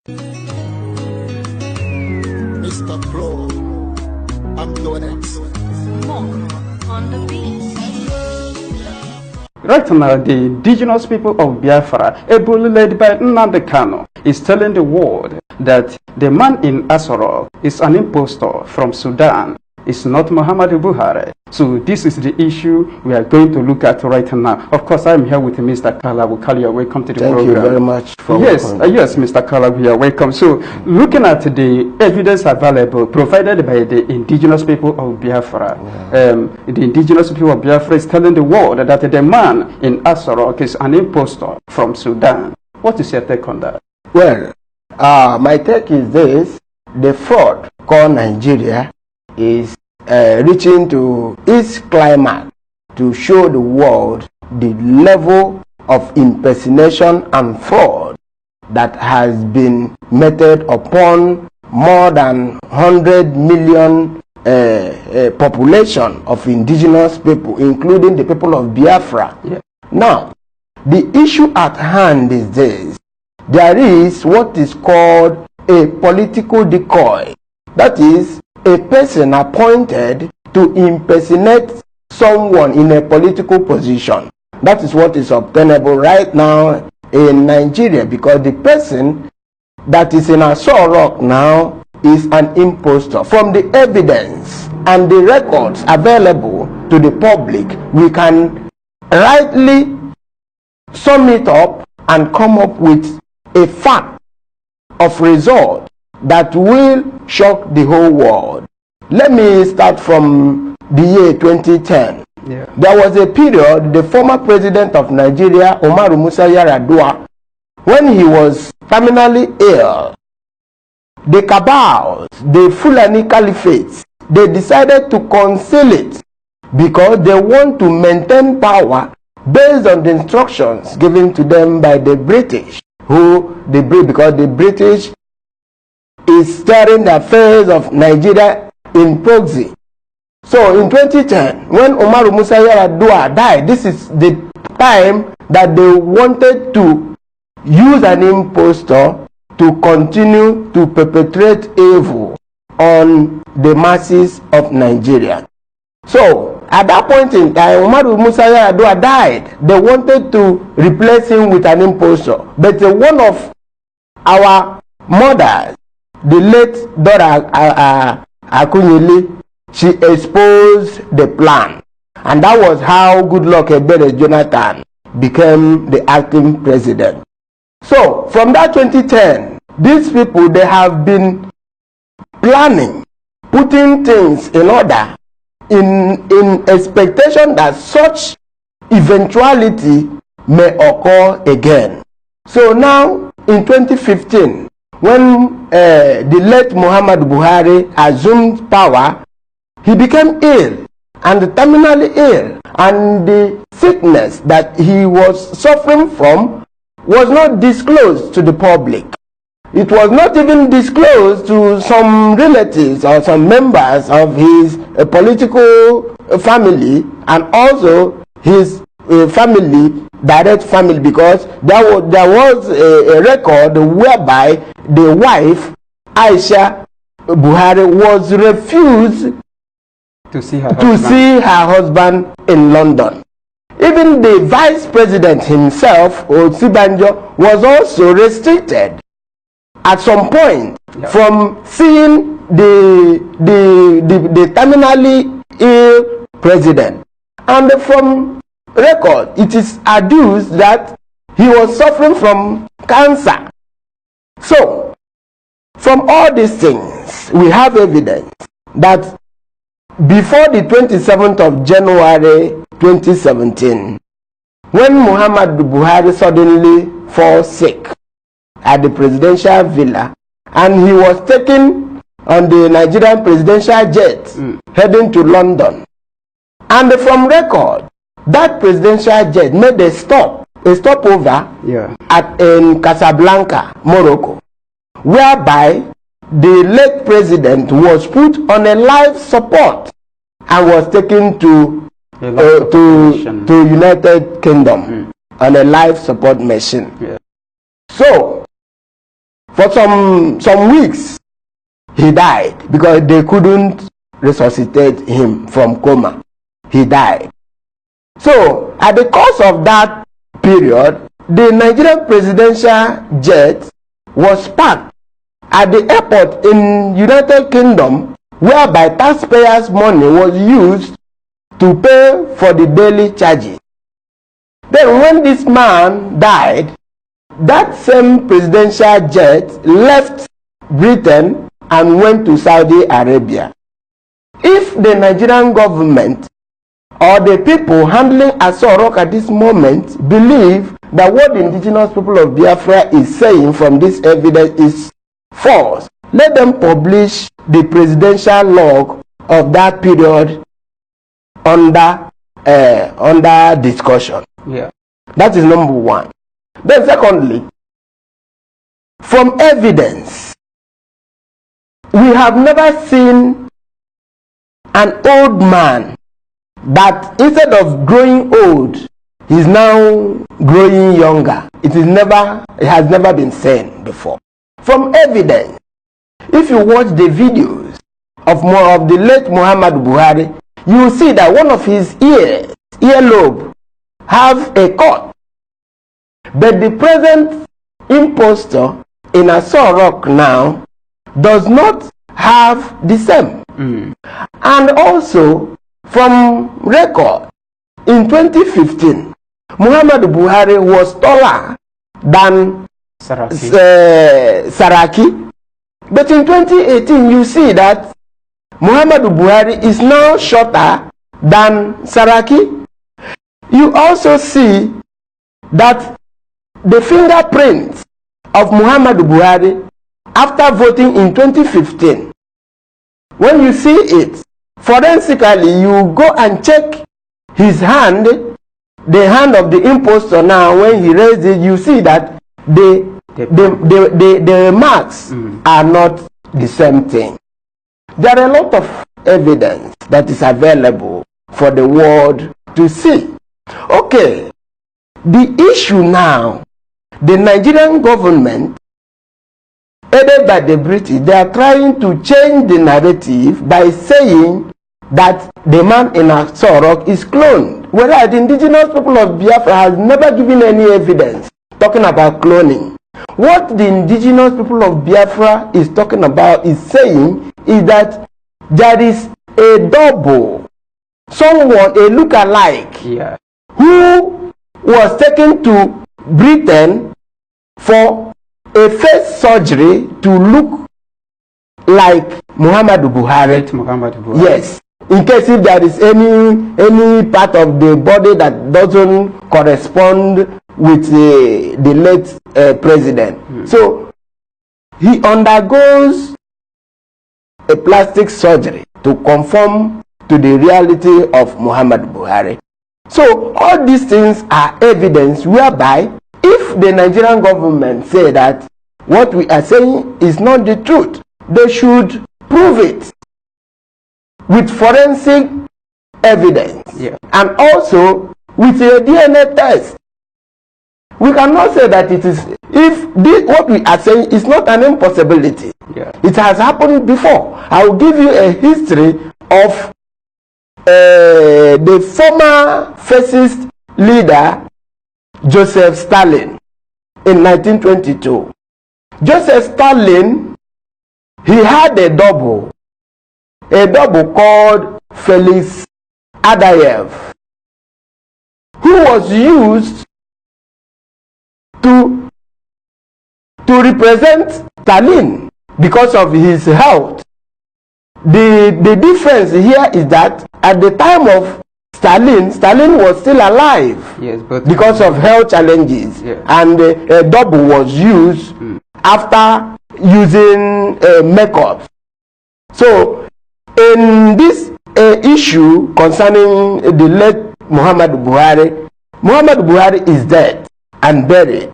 Mr. Pro, I'm doing it. More on the beat. Right now, the indigenous people of Biafra, ably led by Nnamdi Kanu, is telling the world that the man in Asoro is an impostor from Sudan. It's not Muhammadu Buhari. So this is the issue we are going to look at right now. Of course, I'm here with Mr. Kalabu. Kalabu, welcome to the program. Thank you very much for yes, Mr. Kalabu, you are welcome. So looking at the evidence available provided by the indigenous people of Biafra, the indigenous people of Biafra is telling the world that the man in Asoro is an impostor from Sudan. What is your take on that? Well, my take is this: the fraud called Nigeria is reaching to its climax to show the world the level of impersonation and fraud that has been meted upon more than 100 million population of indigenous people, including the people of Biafra. Yeah. Now, the issue at hand is this: there is what is called a political decoy. That is, a person appointed to impersonate someone in a political position. That is what is obtainable right now in Nigeria, because the person that is in Asoro Rock now is an impostor. From the evidence and the records available to the public, we can rightly sum it up and come up with a fact of result that will shock the whole world. Let me start from the year 2010. Yeah. There was a period, the former president of Nigeria, Umaru Musa Yar'Adua, when he was terminally ill, the cabals, the Fulani caliphates, they decided to conceal it because they want to maintain power based on the instructions given to them by the British, because the British is steering the affairs of Nigeria in proxy. So in 2010, when Umaru Musa Yar'Adua died, this is the time that they wanted to use an impostor to continue to perpetrate evil on the masses of Nigeria. So at that point in time, Umaru Musa Yar'Adua died. They wanted to replace him with an impostor, but one of our mothers, the late Dora Akunyili, she exposed the plan, and that was how Goodluck Ebele Jonathan became the acting president. So from that 2010, these people, they have been planning, putting things in order in expectation that such eventuality may occur again. So now in 2015, when the late Muhammadu Buhari assumed power, he became ill, and terminally ill, and the sickness that he was suffering from was not disclosed to the public. It was not even disclosed to some relatives or some members of his political family, and also his family, direct family, because there was a record whereby the wife, Aisha Buhari, was refused to see her husband in London. Even the vice president himself, Osibanjo, was also restricted at some point from seeing the terminally ill president. And from record, it is adduced that he was suffering from cancer. So, from all these things, we have evidence that before the 27th of January 2017, when Muhammadu Buhari suddenly falls sick at the presidential villa, and he was taken on the Nigerian presidential jet heading to London, and from record, that presidential jet made a stopover in Casablanca, Morocco, whereby the late president was put on a life support and was taken to United Kingdom on a life support machine. Yeah. So For some weeks, he died because they couldn't resuscitate him from coma. He died. So, at the course of that period, the Nigerian presidential jet was parked at the airport in United Kingdom, whereby taxpayers' money was used to pay for the daily charges. Then when this man died, that same presidential jet left Britain and went to Saudi Arabia. If the Nigerian government or the people handling Aso at this moment believe that what the indigenous people of Biafra is saying from this evidence is false, let them publish the presidential log of that period under discussion. Yeah. That is number one. Then secondly, from evidence, we have never seen an old man that instead of growing old, he's now growing younger. It has never been seen before. From evidence, if you watch the videos of the late Muhammad Buhari, you will see that one of his earlobe have a cut. But the present impostor in Aso now does not have the same. And also, from record, in 2015, Muhammad Buhari was taller than Saraki. But in 2018, you see that Muhammad Buhari is now shorter than Saraki. You also see that the fingerprints of Muhammad Buhari after voting in 2015, when you see it, forensically, you go and check his hand, the hand of the impostor now, when he raised it, you see that the marks are not the same thing. There are a lot of evidence that is available for the world to see. Okay, the issue now, the Nigerian government, aided by the British, they are trying to change the narrative by saying that the man in Aso is cloned, whereas the indigenous people of Biafra has never given any evidence talking about cloning. What the indigenous people of Biafra is talking about is saying is that there is a double, someone, a look-alike, who was taken to Britain for a face surgery to look like Muhammad Buhari. Yes. In case if there is any part of the body that doesn't correspond with the late president. So he undergoes a plastic surgery to conform to the reality of Muhammad Buhari. So all these things are evidence whereby if the Nigerian government say that what we are saying is not the truth, they should prove it with forensic evidence, and also with a DNA test. We cannot say that it is, if this, what we are saying is not an impossibility. It has happened before. I will give you a history of the former fascist leader Joseph Stalin in 1922. Joseph Stalin, he had a double called Felix Adayev, who was used to represent Stalin because of his health. The difference here is that at the time of Stalin was still alive, but because of health challenges, and a double was used after using makeup. So in this issue concerning the late Muhammad Buhari is dead and buried,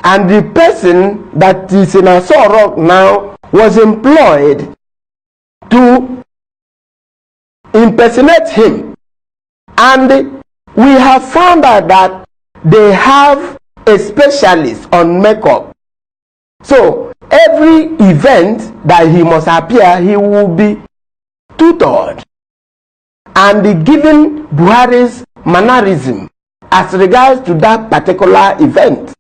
and the person that is in Aso now was employed to impersonate him, and we have found out that they have a specialist on makeup So every event that he must appear, he will be tutored and be given Buhari's mannerism as regards to that particular event.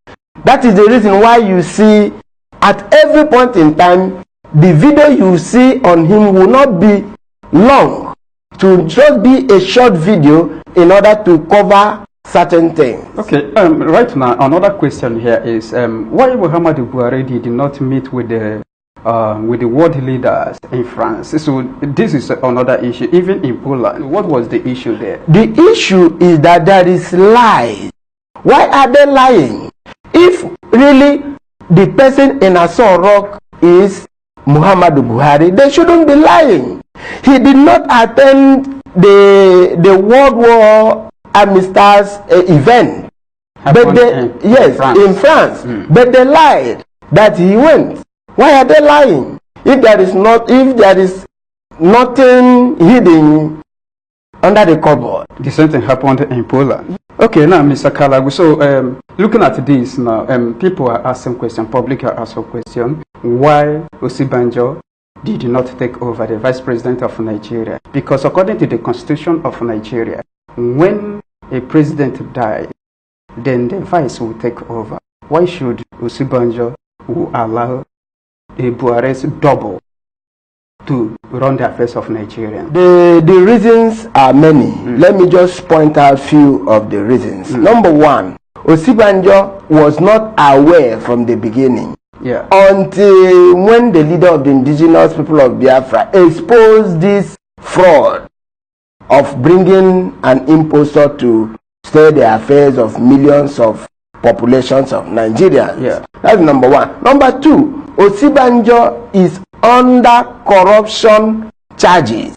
That is the reason why you see at every point in time, the video you see on him will not be long, to just be a short video in order to cover certain things. Okay, right now, another question here is why Muhammadu Buhari did not meet with the world leaders in France? So this is another issue. Even in Poland, what was the issue there? The issue is that there is lies. Why are they lying? If really the person in Aso Rock is Muhammadu Buhari, they shouldn't be lying. He did not attend the World War Armistice event, but they, in France. But they lied that he went. Why are they lying? If there is nothing hidden under the cupboard. The same thing happened in Poland. Okay, now Mr. Kalagu, so looking at this now, people are asking questions, public are asking questions, why Osibanjo did not take over the vice president of Nigeria? Because according to the constitution of Nigeria, when a president dies, then the vice will take over. Why should Osibanjo allow a Buhari's double to run the affairs of Nigeria? The reasons are many. Let me just point out a few of the reasons. Number one, Osibanjo was not aware from the beginning until when the leader of the indigenous people of Biafra exposed this fraud of bringing an impostor to steer the affairs of millions of populations of Nigerians. That's number one. Number two, Osibanjo is under corruption charges.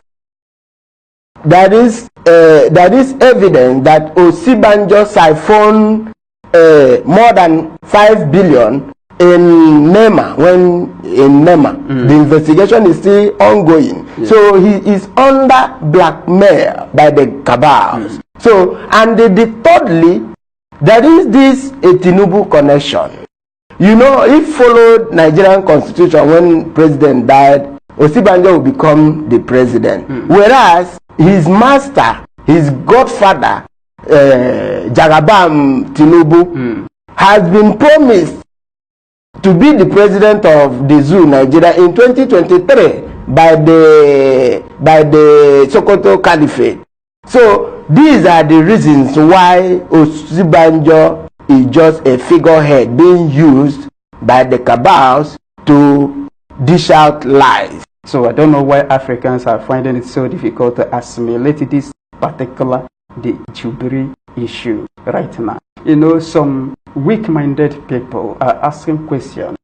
That is evidence that Osibanjo siphoned more than 5 billion in NEMA. The investigation is still ongoing. So he is under blackmail by the cabals. So, and thirdly, there is this Tinubu connection. You know, if followed Nigerian constitution, when president died, Osibanjo will become the president. Whereas his master, his godfather, Jagabam Tinubu, has been promised to be the president of the zoo, Nigeria, in 2023 by the Sokoto Caliphate. So these are the reasons why Osibanjo is just a figurehead being used by the cabals to dish out lies. So I don't know why Africans are finding it so difficult to assimilate this particular the Jubilee issue right now. You know, some weak-minded people are asking questions.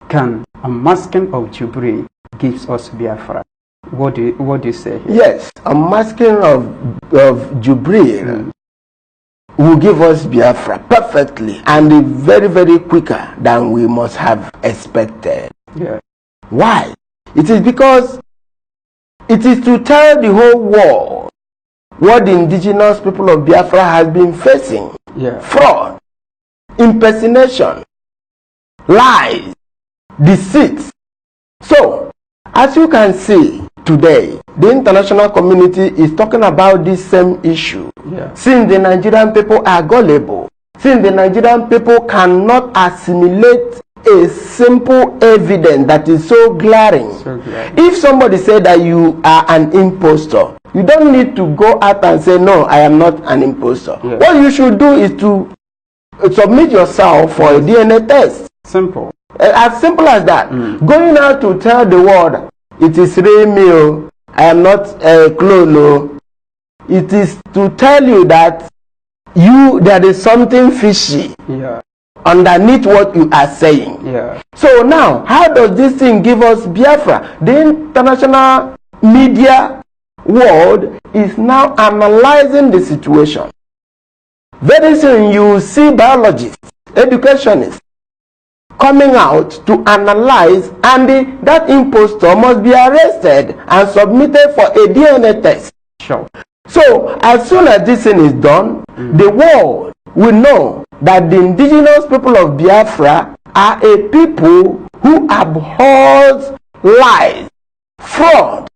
Can a masking of Jubilee gives us Biafra? What do you say here? Yes, a masking of Jubilee will give us Biafra perfectly and very, very quicker than we must have expected. Why? It is because it is to tell the whole world what the indigenous people of Biafra has been facing. Fraud, impersonation, lies, deceit. So, as you can see today, the international community is talking about this same issue. Since the Nigerian people are gullible, since the Nigerian people cannot assimilate a simple evidence that is so glaring. If somebody said that you are an impostor, you don't need to go out and say, no, I am not an impostor. What you should do is to submit yourself for a DNA test. Simple. As simple as that. Going out to tell the world, it is real, I am not a clone. It is to tell you that there is something fishy underneath what you are saying. So now, how does this thing give us Biafra? The international media world is now analyzing the situation. Very soon you will see biologists, educationists coming out to analyze, and that impostor must be arrested and submitted for a DNA test. So as soon as this thing is done, the world will know that the indigenous people of Biafra are a people who abhors lies, fraud,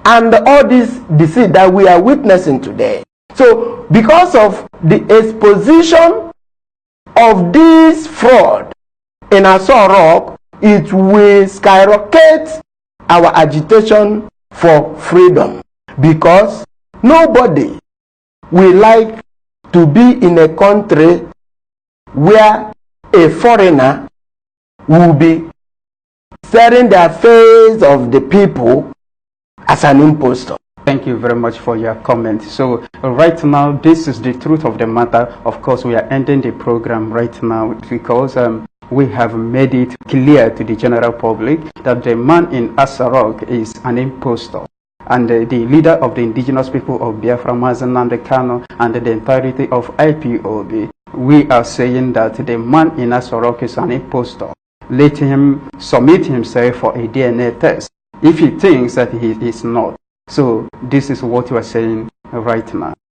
and all this deceit that we are witnessing today. So because of the exposition of this fraud in Aso Rock, it will skyrocket our agitation for freedom, because nobody will like to be in a country where a foreigner will be staring the face of the people as an impostor. Thank you very much for your comment. So right now, this is the truth of the matter. Of course, we are ending the program right now because we have made it clear to the general public that the man in Aso Rock is an impostor. And the leader of the indigenous people of Biafra, Mazen Nnamdi Kanu, and the entirety of IPOB, we are saying that the man in Aso Rock is an impostor. Let him submit himself for a DNA test if he thinks that he is not. So this is what we are saying right now.